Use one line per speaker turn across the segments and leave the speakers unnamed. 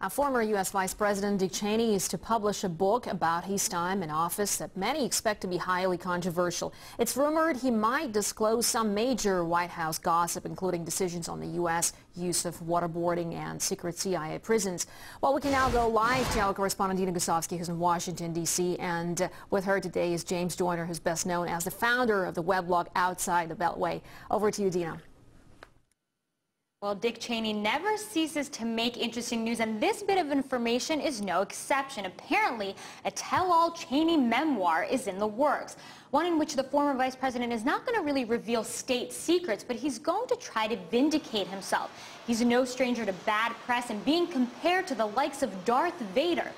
Former U.S. Vice President Dick Cheney is to publish a book about his time in office that many expect to be highly controversial. It's rumored he might disclose some major White House gossip, including decisions on the U.S. use of waterboarding and secret CIA prisons. Well, we can now go live to our correspondent Dina Gusovsky, who's in Washington, D.C., and with her today is James Joyner, who's best known as the founder of the weblog Outside the Beltway. Over to you, Dina.
Well, Dick Cheney never ceases to make interesting news, and this bit of information is no exception. Apparently, a tell-all Cheney memoir is in the works, one in which the former vice president is not going to really reveal state secrets, but he's going to try to vindicate himself. He's no stranger to bad press and being compared to the likes of Darth Vader.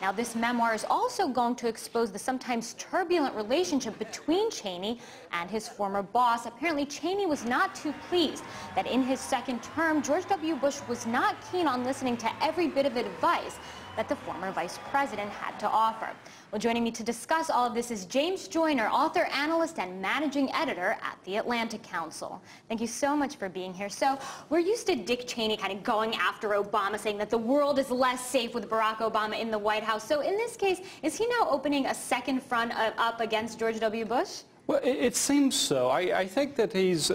Now, this memoir is also going to expose the sometimes turbulent relationship between Cheney and his former boss. Apparently, Cheney was not too pleased that in his second term, George W. Bush was not keen on listening to every bit of advice that the former vice president had to offer. Well, joining me to discuss all of this is James Joyner, author, analyst, and managing editor at the Atlantic Council. Thank you so much for being here. So, we're used to Dick Cheney kind of going after Obama, saying that the world is less safe with Barack Obama in the White House. So, in this case, is he now opening a second front up against George W. Bush?
Well, it seems so. I think that he's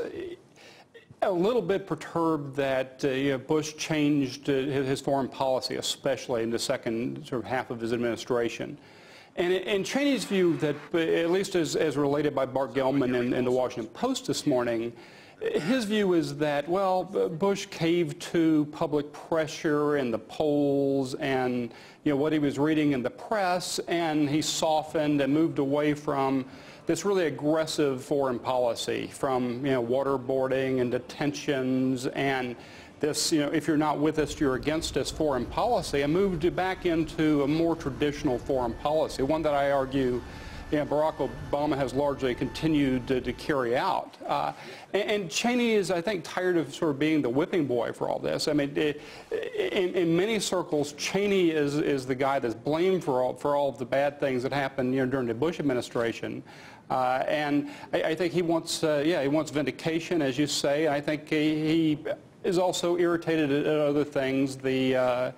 a little bit perturbed that Bush changed his foreign policy, especially in the second sort of half of his administration. And in Cheney's view, that at least as related by Bart Gellman in the Washington Post this morning, his view is that, well, Bush caved to public pressure and the polls and what he was reading in the press, and he softened and moved away from this really aggressive foreign policy, from waterboarding and detentions and this, if you're not with us, you're against us foreign policy, and moved back into a more traditional foreign policy, one that I argue Barack Obama has largely continued to carry out. And Cheney is, I think, tired of sort of being the whipping boy for all this. I mean, in many circles, Cheney is the guy that's blamed for all of the bad things that happened during the Bush administration. And I think he wants, he wants vindication, as you say. I think he is also irritated at other things. The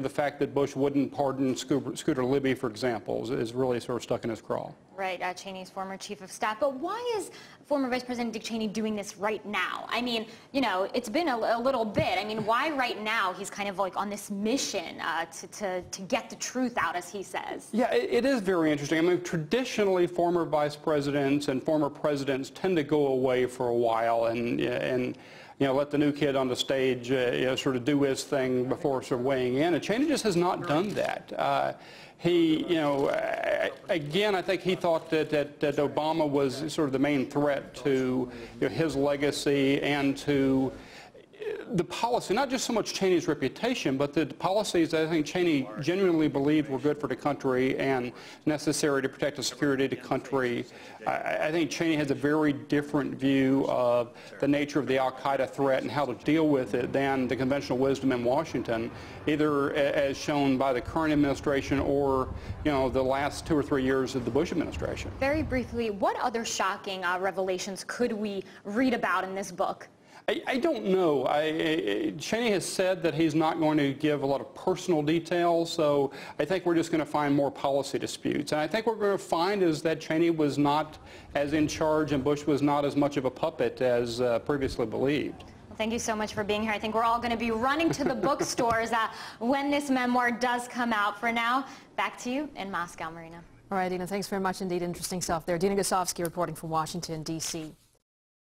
fact that Bush wouldn't pardon Scooter Libby, for example, is really sort of stuck in his craw.
Right, Cheney's former chief of staff. But why is former Vice President Dick Cheney doing this right now? I mean, it's been a little bit. I mean, why right now he's kind of like on this mission to get the truth out, as he says? Yeah,
it is very interesting. I mean, traditionally, former vice presidents and former presidents tend to go away for a while and let the new kid on the stage sort of do his thing before sort of weighing in. And Cheney just has not done that. Again, I think he thought that Obama was sort of the main threat to his legacy and to the policy, not just so much Cheney's reputation, but the policies that I think Cheney genuinely believed were good for the country and necessary to protect the security of the country. I think Cheney has a very different view of the nature of the al-Qaeda threat and how to deal with it than the conventional wisdom in Washington, either as shown by the current administration or, the last 2 or 3 years of the Bush administration.
Very briefly, what other shocking revelations could we read about in this book?
I don't know. Cheney has said that he's not going to give a lot of personal details, so I think we're just going to find more policy disputes. And I think what we're going to find is that Cheney was not as in charge and Bush was not as much of a puppet as previously believed.
Well, thank you so much for being here. I think we're all going to be running to the bookstores when this memoir does come out. For now, back to you in Moscow, Marina.
All right, Dina, thanks very much indeed. Interesting stuff there. Dina Gusovsky reporting from Washington, D.C.